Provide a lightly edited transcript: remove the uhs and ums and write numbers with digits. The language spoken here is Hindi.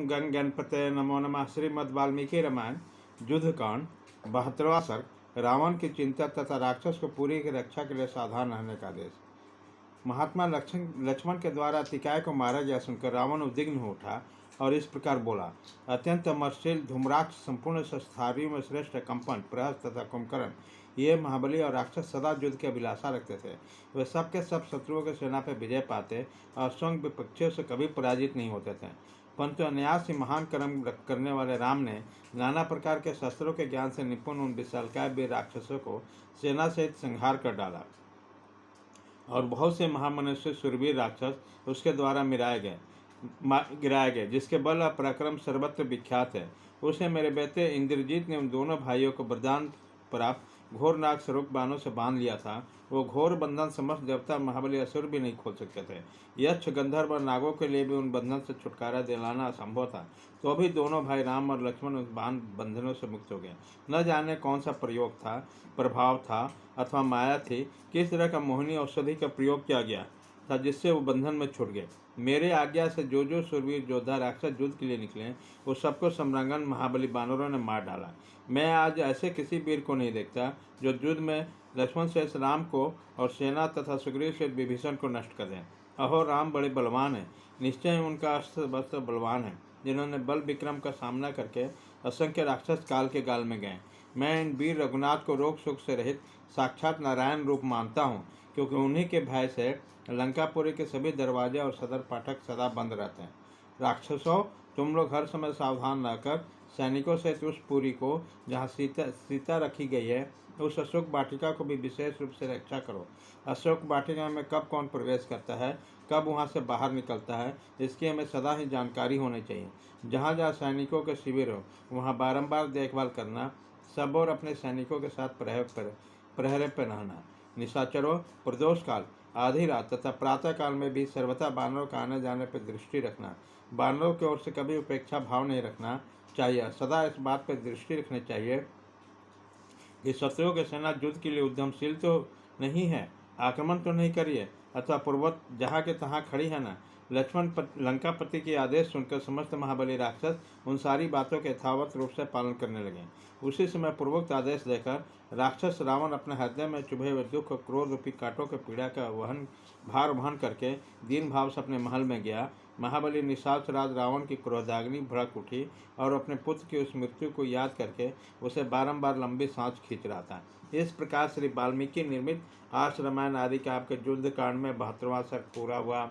गण गणपते नमो नमः। श्रीमद् वाल्मीकि रामायण युद्धकांड 72वां सर्ग। रावण की चिंता तथा राक्षस को पुरी की रक्षा के लिए सावधान रहने का आदेश। महात्मा लक्ष्मण के द्वारा अतिकाय को मारा गया सुनकर रावण उद्विग्न हो उठा और इस प्रकार बोला। अत्यंत अमरशील धूम्राक्ष संपूर्ण शस्त्रारियों में श्रेष्ठ कंपन प्रहस तथा कुंभकर्ण ये महाबली और राक्षस सदा युद्ध की अभिलाषा रखते थे। वे सबके सब शत्रुओं के सेना पर विजय पाते और स्वयं विपक्षियों से कभी पराजित नहीं होते थे। परंतु अनायास ही महान कर्म करने वाले राम ने नाना प्रकार के शस्त्रों के ज्ञान से निपुण उन विशालकाय वीर राक्षसों को सेना सहित संहार कर डाला और बहुत से महामनुष्य सुरवीर राक्षस उसके द्वारा गिराए गए, जिसके बल और पराक्रम सर्वत्र विख्यात है। उसने मेरे बेटे इंद्रजीत ने उन दोनों भाइयों को वरदान प्राप्त घोर नाग स्वरूप बाणों से बांध लिया था। वो घोर बंधन समस्त देवता महाबली असुर भी नहीं खोल सकते थे। यक्ष गंधर्व और नागों के लिए भी उन बंधन से छुटकारा दिलाना असंभव था। तो भी दोनों भाई राम और लक्ष्मण उस बंधनों से मुक्त हो गए। न जाने कौन सा प्रयोग था, प्रभाव था अथवा माया थी, किस तरह का मोहिनी औषधि का प्रयोग किया गया था जिससे वो बंधन में छूट गए। मेरे आज्ञा से जो जो सुरवीर योद्धा राक्षस युद्ध के लिए निकले वो सबको सम्रांगन महाबली बानरों ने मार डाला। मैं आज ऐसे किसी वीर को नहीं देखता जो युद्ध में लक्ष्मण से राम को और सेना तथा सुग्रीव से विभीषण को नष्ट कर दें। अहो, राम बड़े बलवान हैं, निश्चय उनका अस्त्र वस्त्र बलवान है, जिन्होंने बल विक्रम का सामना करके असंख्य राक्षस काल के गाल में गए। मैं इन वीर रघुनाथ को रोग शोक से रहित साक्षात नारायण रूप मानता हूँ, क्योंकि उन्हीं के भय से लंकापुरी के सभी दरवाजे और सदर फाटक सदा बंद रहते हैं। राक्षसों, तुम लोग हर समय सावधान रहकर सैनिकों से उस पुरी को जहाँ सीता रखी गई है उस अशोक वाटिका को भी विशेष रूप से रक्षा करो। अशोक वाटिका में कब कौन प्रवेश करता है, कब वहाँ से बाहर निकलता है, इसकी हमें सदा ही जानकारी होनी चाहिए। जहाँ जहाँ सैनिकों के शिविर हो वहाँ बारंबार देखभाल करना, सब और अपने सैनिकों के साथ प्रहरे पर रहना। निशाचरों, प्रदोष काल, आधी रात तथा प्रातः काल में भी सर्वथा बानरों का आने जाने पर दृष्टि रखना। बानरों की ओर से कभी उपेक्षा भाव नहीं रखना चाहिए। सदा इस बात पर दृष्टि रखनी चाहिए कि शत्रुओं के सेना युद्ध के लिए उद्यमशील तो नहीं है, आक्रमण तो नहीं करिए, अथवा पूर्वत जहाँ के तहाँ खड़ी है ना। लक्ष्मण लंकापति के आदेश सुनकर समस्त महाबली राक्षस उन सारी बातों के यथावत रूप से पालन करने लगे। उसी समय पूर्वोक्त आदेश देकर राक्षस रावण अपने हृदय में चुभे हुए दुख और क्रोध रूपी कांटों के पीड़ा का भार वहन करके दीन भाव से अपने महल में गया। महाबली निशाच राज रावण की क्रोधाग्नि भड़क उठी और अपने पुत्र की उस मृत्यु को याद करके उसे बारंबार लंबी सांस खींच रहा था। इस प्रकार श्री वाल्मीकि निर्मित आर्ष रामायण आदि का आपके युद्ध कांड में 72वां सर्ग पूरा हुआ।